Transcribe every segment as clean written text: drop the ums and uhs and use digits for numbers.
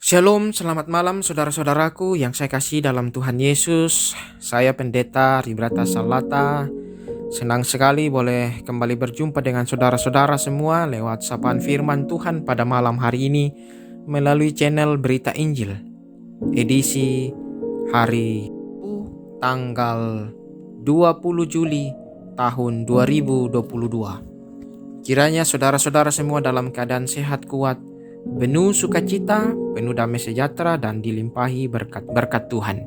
Shalom, selamat malam saudara-saudaraku yang saya kasih dalam Tuhan Yesus. Saya Pendeta Ribrata Salata. Senang sekali boleh kembali berjumpa dengan saudara-saudara semua lewat sapaan firman Tuhan pada malam hari ini melalui channel Berita Injil, edisi hari tanggal 20 Juli tahun 2022. Kiranya saudara-saudara semua dalam keadaan sehat, kuat, penuh sukacita, penuh damai sejahtera, dan dilimpahi berkat-berkat Tuhan.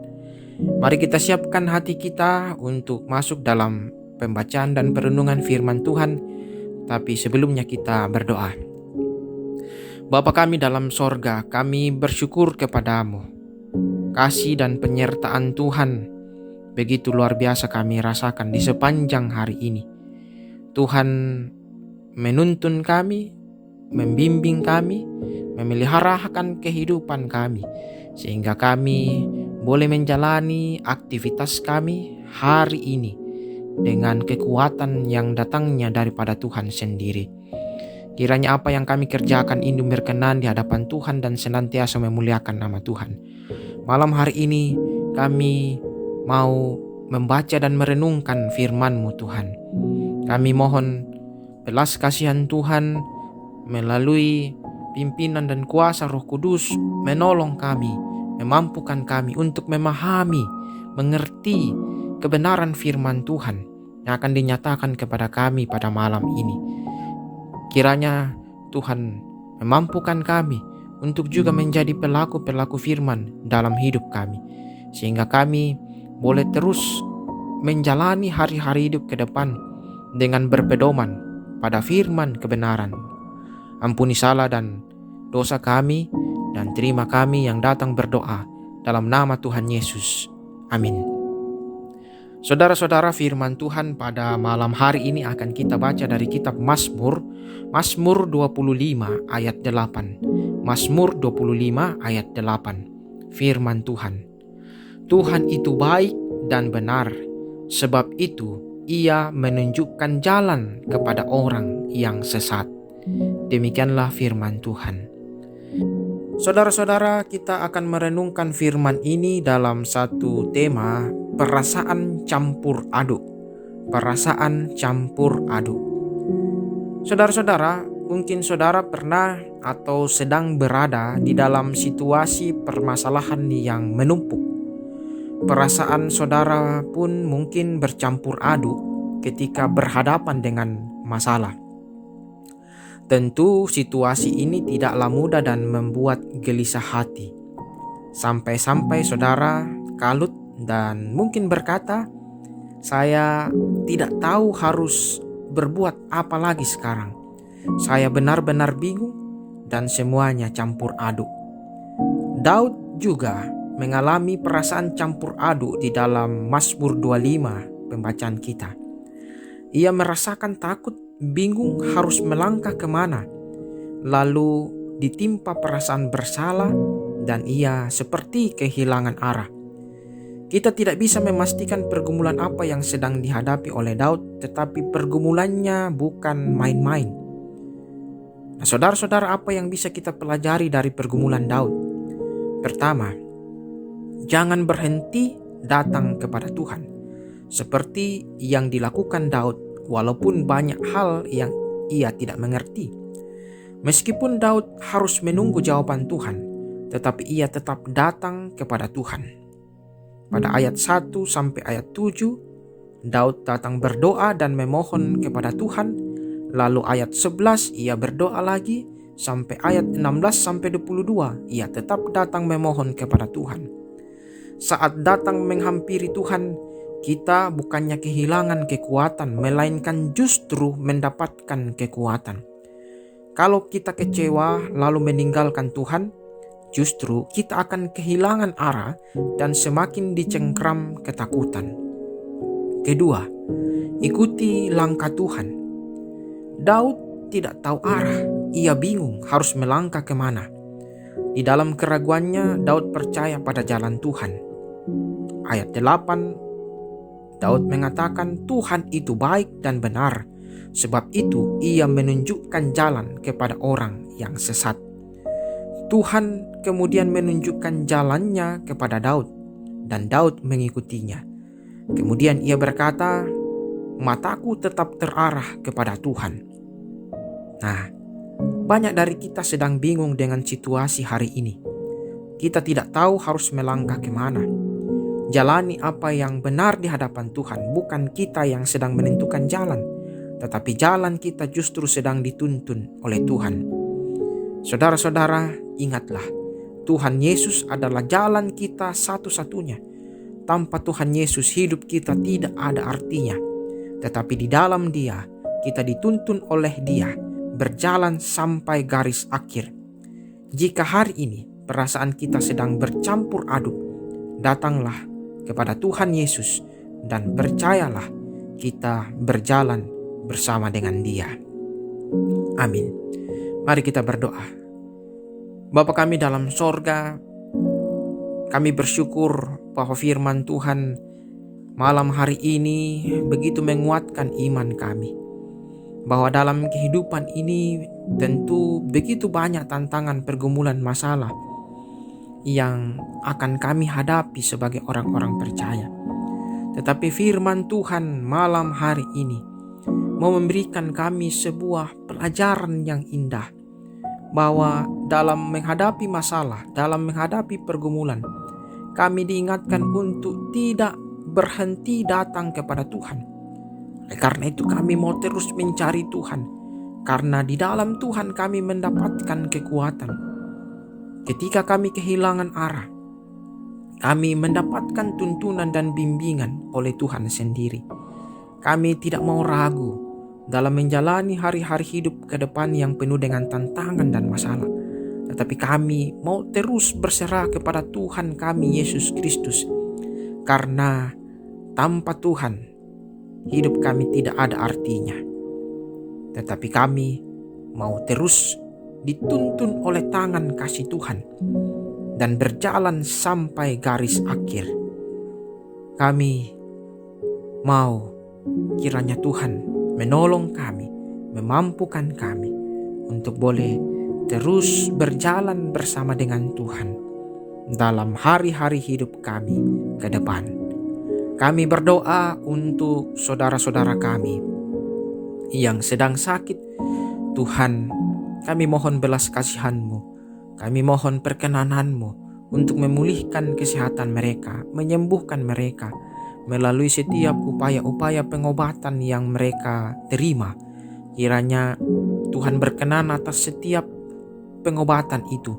Mari kita siapkan hati kita untuk masuk dalam pembacaan dan perenungan firman Tuhan. Tapi sebelumnya kita berdoa. Bapa kami dalam sorga, kami bersyukur kepadamu. Kasih dan penyertaan Tuhan begitu luar biasa kami rasakan di sepanjang hari ini. Tuhan menuntun kami, membimbing kami, memeliharakan kehidupan kami, sehingga kami boleh menjalani aktivitas kami hari ini dengan kekuatan yang datangnya daripada Tuhan sendiri. Kiranya apa yang kami kerjakan ini berkenan di hadapan Tuhan dan senantiasa memuliakan nama Tuhan. Malam hari ini kami mau membaca dan merenungkan firman-Mu Tuhan. Kami mohon belas kasihan Tuhan melalui pimpinan dan kuasa Roh Kudus menolong kami, memampukan kami untuk memahami, mengerti kebenaran firman Tuhan yang akan dinyatakan kepada kami pada malam ini. Kiranya Tuhan memampukan kami untuk juga menjadi pelaku-pelaku firman dalam hidup kami, sehingga kami boleh terus menjalani hari-hari hidup ke depan dengan berpedoman pada firman kebenaran. Ampuni salah dan dosa kami, dan terima kami yang datang berdoa dalam nama Tuhan Yesus. Amin. Saudara-saudara, firman Tuhan pada malam hari ini akan kita baca dari kitab Mazmur 25 ayat 8. Mazmur 25 ayat 8. Firman Tuhan. Tuhan itu baik dan benar, sebab itu Ia menunjukkan jalan kepada orang yang sesat. Demikianlah firman Tuhan. Saudara-saudara, kita akan merenungkan firman ini dalam satu tema, perasaan campur aduk. Perasaan campur aduk. Saudara-saudara, mungkin saudara pernah atau sedang berada di dalam situasi permasalahan yang menumpuk. Perasaan saudara pun mungkin bercampur aduk ketika berhadapan dengan masalah. Tentu situasi ini tidaklah mudah dan membuat gelisah hati. Sampai-sampai saudara kalut dan mungkin berkata, "Saya tidak tahu harus berbuat apa lagi sekarang. Saya benar-benar bingung dan semuanya campur aduk." Daud juga mengalami perasaan campur aduk di dalam Mazmur 25 pembacaan kita. Ia merasakan takut, bingung harus melangkah kemana, lalu ditimpa perasaan bersalah dan ia seperti kehilangan arah. Kita tidak bisa memastikan pergumulan apa yang sedang dihadapi oleh Daud, tetapi pergumulannya bukan main-main. Nah, saudara-saudara, apa yang bisa kita pelajari dari pergumulan Daud? Pertama, jangan berhenti datang kepada Tuhan, seperti yang dilakukan Daud, walaupun banyak hal yang ia tidak mengerti. Meskipun Daud harus menunggu jawaban Tuhan, tetapi ia tetap datang kepada Tuhan. Pada ayat 1 sampai ayat 7, Daud datang berdoa dan memohon kepada Tuhan. Lalu ayat 11 ia berdoa lagi, sampai ayat 16 sampai 22 ia tetap datang memohon kepada Tuhan. Saat datang menghampiri Tuhan, kita bukannya kehilangan kekuatan, melainkan justru mendapatkan kekuatan. Kalau kita kecewa lalu meninggalkan Tuhan, justru kita akan kehilangan arah dan semakin dicengkram ketakutan. Kedua, ikuti langkah Tuhan. Daud tidak tahu arah, ia bingung harus melangkah kemana. Di dalam keraguannya, Daud percaya pada jalan Tuhan. Ayat 8 Daud mengatakan Tuhan itu baik dan benar, sebab itu ia menunjukkan jalan kepada orang yang sesat. Tuhan kemudian menunjukkan jalannya kepada Daud, dan Daud mengikutinya. Kemudian ia berkata, mataku tetap terarah kepada Tuhan. Nah, banyak dari kita sedang bingung dengan situasi hari ini. Kita tidak tahu harus melangkah kemana. Jalani apa yang benar di hadapan Tuhan, bukan kita yang sedang menentukan jalan, tetapi jalan kita justru sedang dituntun oleh Tuhan. Saudara-saudara, ingatlah, Tuhan Yesus adalah jalan kita satu-satunya. Tanpa Tuhan Yesus hidup kita tidak ada artinya. Tetapi di dalam Dia, kita dituntun oleh Dia, berjalan sampai garis akhir. Jika hari ini perasaan kita sedang bercampur aduk, datanglah kepada Tuhan Yesus dan percayalah kita berjalan bersama dengan Dia. Amin. Mari kita berdoa. Bapa kami dalam sorga, kami bersyukur bahwa firman Tuhan malam hari ini begitu menguatkan iman kami. Bahwa dalam kehidupan ini tentu begitu banyak tantangan, pergumulan, masalah yang akan kami hadapi sebagai orang-orang percaya. Tetapi firman Tuhan malam hari ini mau memberikan kami sebuah pelajaran yang indah. Bahwa dalam menghadapi masalah, dalam menghadapi pergumulan, kami diingatkan untuk tidak berhenti datang kepada Tuhan. Karena itu kami mau terus mencari Tuhan, karena di dalam Tuhan kami mendapatkan kekuatan. Ketika kami kehilangan arah, kami mendapatkan tuntunan dan bimbingan oleh Tuhan sendiri. Kami tidak mau ragu dalam menjalani hari-hari hidup ke depan yang penuh dengan tantangan dan masalah. Tetapi kami mau terus berserah kepada Tuhan kami Yesus Kristus. Karena tanpa Tuhan, hidup kami tidak ada artinya. Tetapi kami mau terus dituntun oleh tangan kasih Tuhan dan berjalan sampai garis akhir. Kami mau kiranya Tuhan menolong kami, memampukan kami untuk boleh terus berjalan bersama dengan Tuhan dalam hari-hari hidup kami ke depan. Kami berdoa untuk saudara-saudara kami yang sedang sakit. Tuhan, kami mohon belas kasihan-Mu, kami mohon perkenanan-Mu untuk memulihkan kesehatan mereka, menyembuhkan mereka melalui setiap upaya-upaya pengobatan yang mereka terima. Kiranya Tuhan berkenan atas setiap pengobatan itu,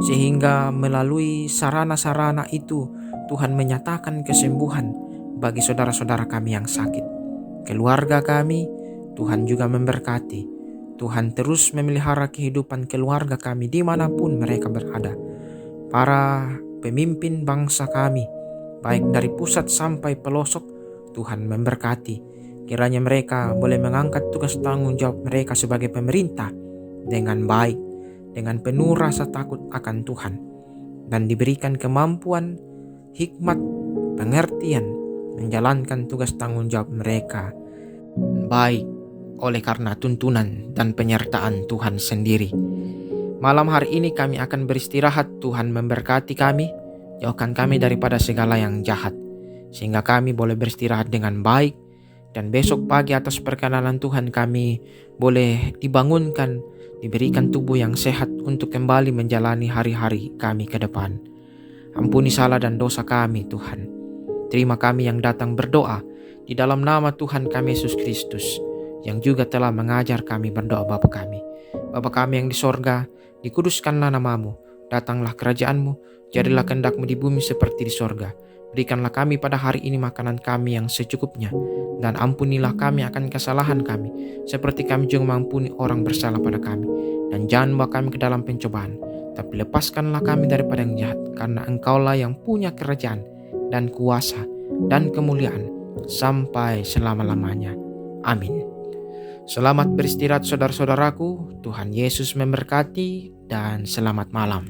sehingga melalui sarana-sarana itu Tuhan menyatakan kesembuhan bagi saudara-saudara kami yang sakit. Keluarga kami, Tuhan juga memberkati. Tuhan terus memelihara kehidupan keluarga kami dimanapun mereka berada. Para pemimpin bangsa kami, baik dari pusat sampai pelosok, Tuhan memberkati. Kiranya mereka boleh mengangkat tugas tanggung jawab mereka sebagai pemerintah dengan baik, dengan penuh rasa takut akan Tuhan, dan diberikan kemampuan, hikmat, pengertian menjalankan tugas tanggung jawab mereka baik oleh karena tuntunan dan penyertaan Tuhan sendiri. Malam hari ini kami akan beristirahat. Tuhan memberkati kami, jauhkan kami daripada segala yang jahat, sehingga kami boleh beristirahat dengan baik. Dan besok pagi atas perkenanan Tuhan kami boleh dibangunkan, diberikan tubuh yang sehat untuk kembali menjalani hari-hari kami ke depan. Ampuni salah dan dosa kami Tuhan. Terima kami yang datang berdoa di dalam nama Tuhan kami Yesus Kristus, yang juga telah mengajar kami berdoa Bapa kami. Bapa kami yang di sorga, dikuduskanlah namamu, datanglah kerajaanmu, jadilah kehendak-Mu di bumi seperti di sorga. Berikanlah kami pada hari ini makanan kami yang secukupnya, dan ampunilah kami akan kesalahan kami, seperti kami juga mengampuni orang bersalah pada kami. Dan jangan bawa kami ke dalam pencobaan, tapi lepaskanlah kami daripada yang jahat, karena Engkaulah yang punya kerajaan, dan kuasa, dan kemuliaan, sampai selama-lamanya. Amin. Selamat beristirahat saudara-saudaraku, Tuhan Yesus memberkati, dan selamat malam.